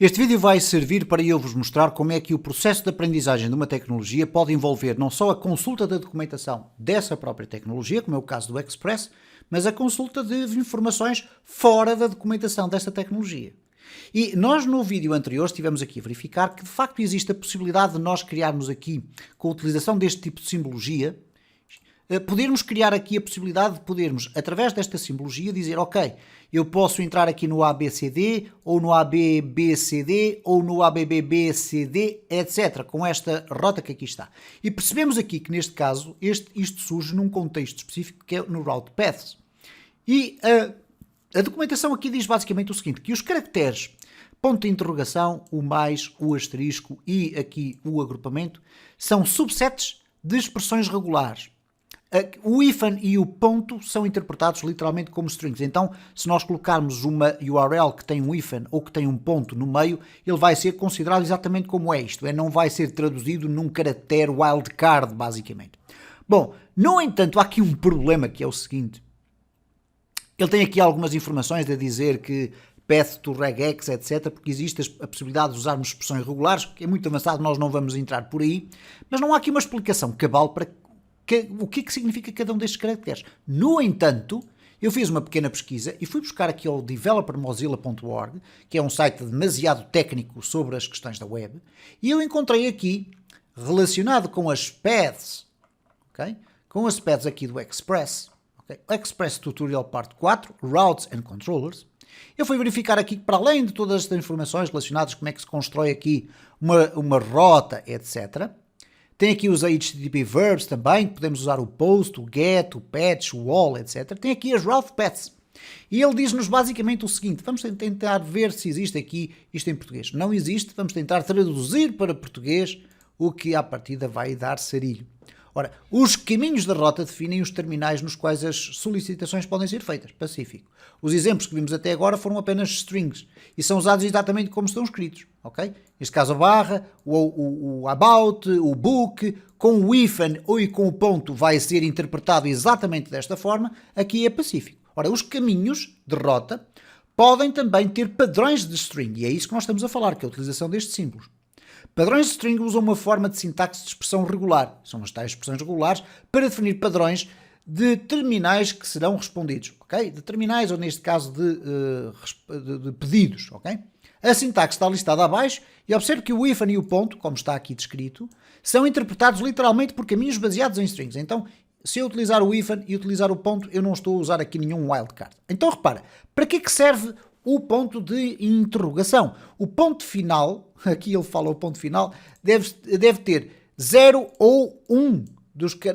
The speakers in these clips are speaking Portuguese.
Este vídeo vai servir para eu vos mostrar como é que o processo de aprendizagem de uma tecnologia pode envolver não só a consulta da documentação dessa própria tecnologia, como é o caso do Express, mas a consulta de informações fora da documentação desta tecnologia. E nós no vídeo anterior estivemos aqui a verificar que de facto existe a possibilidade de nós criarmos aqui, com a utilização deste tipo de simbologia, podermos criar aqui a possibilidade de podermos, através desta simbologia, dizer ok, eu posso entrar aqui no ABCD, ou no ABBCD, ou no ABBBCD, etc., com esta rota que aqui está. E percebemos aqui que neste caso, isto surge num contexto específico que é no Route Paths. E a documentação aqui diz basicamente o seguinte, que os caracteres ponto de interrogação, o mais, o asterisco e aqui o agrupamento, são subsets de expressões regulares. O hífen e o ponto são interpretados literalmente como strings. Então, se nós colocarmos uma URL que tem um hífen ou que tem um ponto no meio, ele vai ser considerado exatamente como é isto. Não vai ser traduzido num caractere wildcard, basicamente. Bom, no entanto, há aqui um problema que é o seguinte. Ele tem aqui algumas informações a dizer que path to regex, etc., porque existe a possibilidade de usarmos expressões regulares, que é muito avançado, nós não vamos entrar por aí, mas não há aqui uma explicação cabal para o que é que significa cada um destes caracteres. No entanto, eu fiz uma pequena pesquisa e fui buscar aqui ao developermozilla.org, que é um site demasiado técnico sobre as questões da web, e eu encontrei aqui, relacionado com as paths, okay? Com as paths aqui do Express, okay? Express Tutorial Parte 4, Routes and Controllers, eu fui verificar aqui que, para além de todas estas informações relacionadas com como é que se constrói aqui uma rota, etc., tem aqui os HTTP verbs também, podemos usar o post, o get, o patch, o all, etc. Tem aqui as route paths. E ele diz-nos basicamente o seguinte, vamos tentar ver se existe aqui isto em português. Não existe, vamos tentar traduzir para português o que à partida vai dar sarilho. Ora, os caminhos da rota definem os terminais nos quais as solicitações podem ser feitas, pacífico. Os exemplos que vimos até agora foram apenas strings e são usados exatamente como estão escritos, ok? Neste caso a barra, o about, o book, com o hífen ou com o ponto vai ser interpretado exatamente desta forma, aqui é pacífico. Ora, os caminhos de rota podem também ter padrões de string e é isso que nós estamos a falar, que é a utilização destes símbolos. Padrões de string usam uma forma de sintaxe de expressão regular, são as tais expressões regulares, para definir padrões de terminais que serão respondidos, ok? De terminais ou neste caso de pedidos, ok? A sintaxe está listada abaixo e observe que o hífen e o ponto, como está aqui descrito, são interpretados literalmente por caminhos baseados em strings. Então, se eu utilizar o hífen e utilizar o ponto, eu não estou a usar aqui nenhum wildcard. Então, repara, para que é que serve o ponto de interrogação? O ponto final, aqui ele fala o ponto final, deve ter 0 ou 1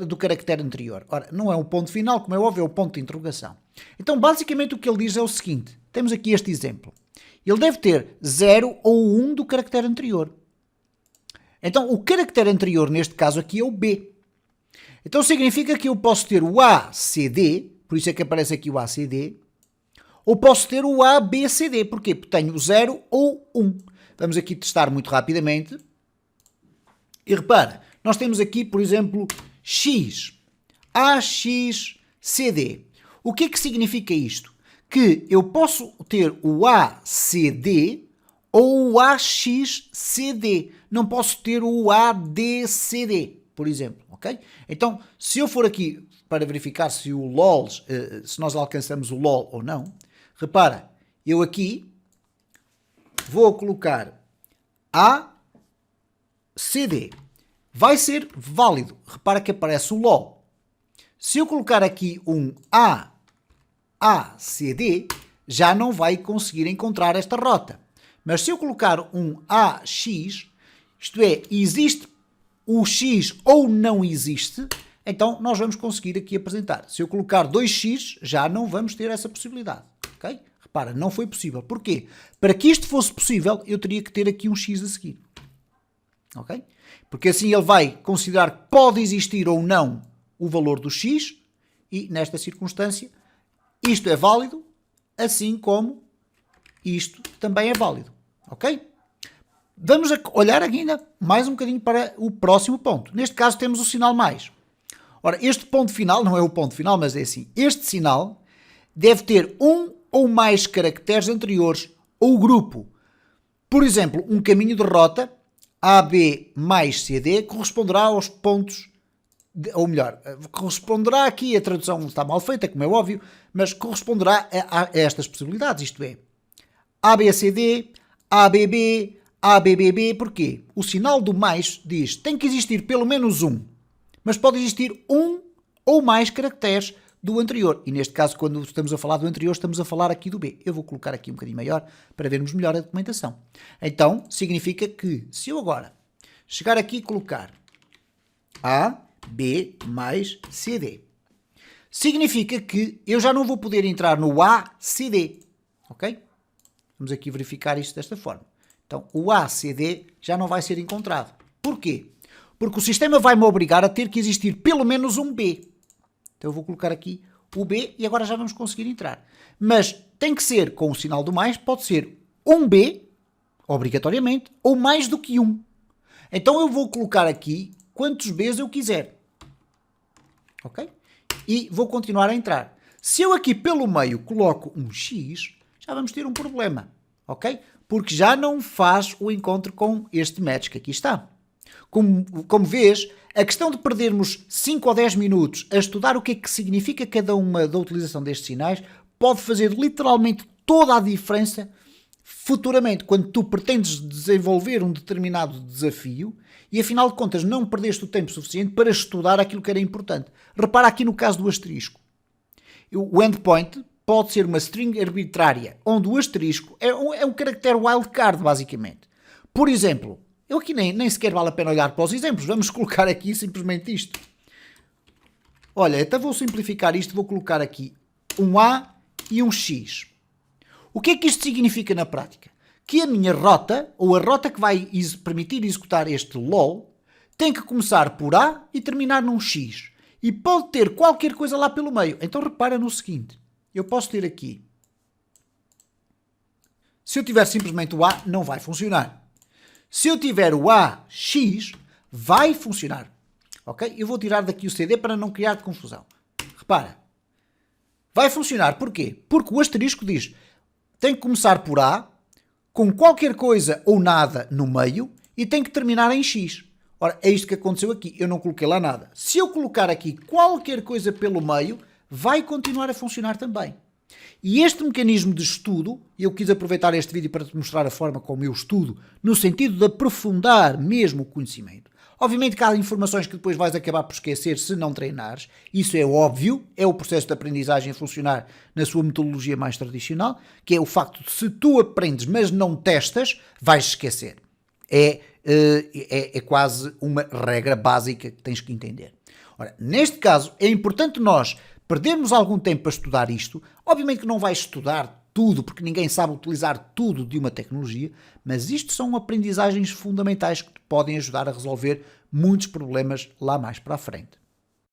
do caractere anterior. Ora, não é um ponto final, como é óbvio, é o ponto de interrogação. Então, basicamente o que ele diz é o seguinte, temos aqui este exemplo. Ele deve ter 0 ou 1 do caractere anterior. Então, o caractere anterior, neste caso aqui, é o B. Então, significa que eu posso ter o ACD, por isso é que aparece aqui o ACD, ou posso ter o ABCD. Porquê? Porque tenho 0 ou 1. Vamos aqui testar muito rapidamente. E repara, nós temos aqui, por exemplo, X, AXCD. O que é que significa isto? Que eu posso ter o ACD ou o AXCD. Não posso ter o ADCD, por exemplo, ok? Então, se eu for aqui para verificar se o LOL, se nós alcançamos o LOL ou não, repara, eu aqui vou colocar ACD. Vai ser válido. Repara que aparece o LOL. Se eu colocar aqui um ACD, já não vai conseguir encontrar esta rota. Mas se eu colocar um AX, isto é, existe o X ou não existe, então nós vamos conseguir aqui apresentar. Se eu colocar 2X, já não vamos ter essa possibilidade. Ok? Repara, não foi possível. Porquê? Para que isto fosse possível, eu teria que ter aqui um X a seguir. Ok? Porque assim ele vai considerar que pode existir ou não o valor do X e, nesta circunstância, isto é válido, assim como isto também é válido. Ok? Vamos olhar ainda mais um bocadinho para o próximo ponto. Neste caso temos o sinal mais. Ora, este ponto final, não é o ponto final, mas é assim. Este sinal deve ter um ou mais caracteres anteriores ou grupo. Por exemplo, um caminho de rota AB mais CD corresponderá aos pontos, ou melhor, corresponderá aqui, a tradução está mal feita, como é óbvio, mas corresponderá a estas possibilidades, isto é, ABCD, ABB, ABBB, porquê? O sinal do mais diz, tem que existir pelo menos um, mas pode existir um ou mais caracteres do anterior. E neste caso, quando estamos a falar do anterior, estamos a falar aqui do B. Eu vou colocar aqui um bocadinho maior para vermos melhor a documentação. Então, significa que, se eu agora chegar aqui e colocar A, B mais CD, significa que eu já não vou poder entrar no ACD, ok? Vamos aqui verificar isto desta forma. Então, o ACD já não vai ser encontrado. Porquê? Porque o sistema vai-me obrigar a ter que existir pelo menos um B. Então, eu vou colocar aqui o B e agora já vamos conseguir entrar. Mas tem que ser com o sinal do mais, pode ser um B, obrigatoriamente, ou mais do que um. Então, eu vou colocar aqui quantos Bs eu quiser. Ok? E vou continuar a entrar. Se eu aqui pelo meio coloco um X, já vamos ter um problema. Ok? Porque já não faz o encontro com este match que aqui está. Como vês, a questão de perdermos 5 ou 10 minutos a estudar o que é que significa cada uma da utilização destes sinais pode fazer literalmente toda a diferença futuramente, quando tu pretendes desenvolver um determinado desafio e afinal de contas não perdeste o tempo suficiente para estudar aquilo que era importante. Repara aqui no caso do asterisco. O endpoint pode ser uma string arbitrária, onde o asterisco é um caractere wildcard, basicamente. Por exemplo, eu aqui nem sequer vale a pena olhar para os exemplos, vamos colocar aqui simplesmente isto. Olha, até vou simplificar isto, vou colocar aqui um A e um X. O que é que isto significa na prática? Que a minha rota, ou a rota que vai permitir executar este LOL, tem que começar por A e terminar num X. E pode ter qualquer coisa lá pelo meio. Então repara no seguinte, eu posso ter aqui, se eu tiver simplesmente o A, não vai funcionar. Se eu tiver o AX, vai funcionar. Ok? Eu vou tirar daqui o CD para não criar confusão. Repara. Vai funcionar. Porquê? Porque o asterisco diz, tem que começar por A, com qualquer coisa ou nada no meio, e tem que terminar em X. Ora, é isto que aconteceu aqui. Eu não coloquei lá nada. Se eu colocar aqui qualquer coisa pelo meio, vai continuar a funcionar também. E este mecanismo de estudo, eu quis aproveitar este vídeo para te mostrar a forma como eu estudo, no sentido de aprofundar mesmo o conhecimento. Obviamente que há informações que depois vais acabar por esquecer se não treinares, isso é óbvio, é o processo de aprendizagem a funcionar na sua metodologia mais tradicional, que é o facto de se tu aprendes mas não testas, vais esquecer. É quase uma regra básica que tens que entender. Ora, neste caso é importante nós perdermos algum tempo para estudar isto. Obviamente que não vais estudar tudo, porque ninguém sabe utilizar tudo de uma tecnologia, mas isto são aprendizagens fundamentais que te podem ajudar a resolver muitos problemas lá mais para a frente.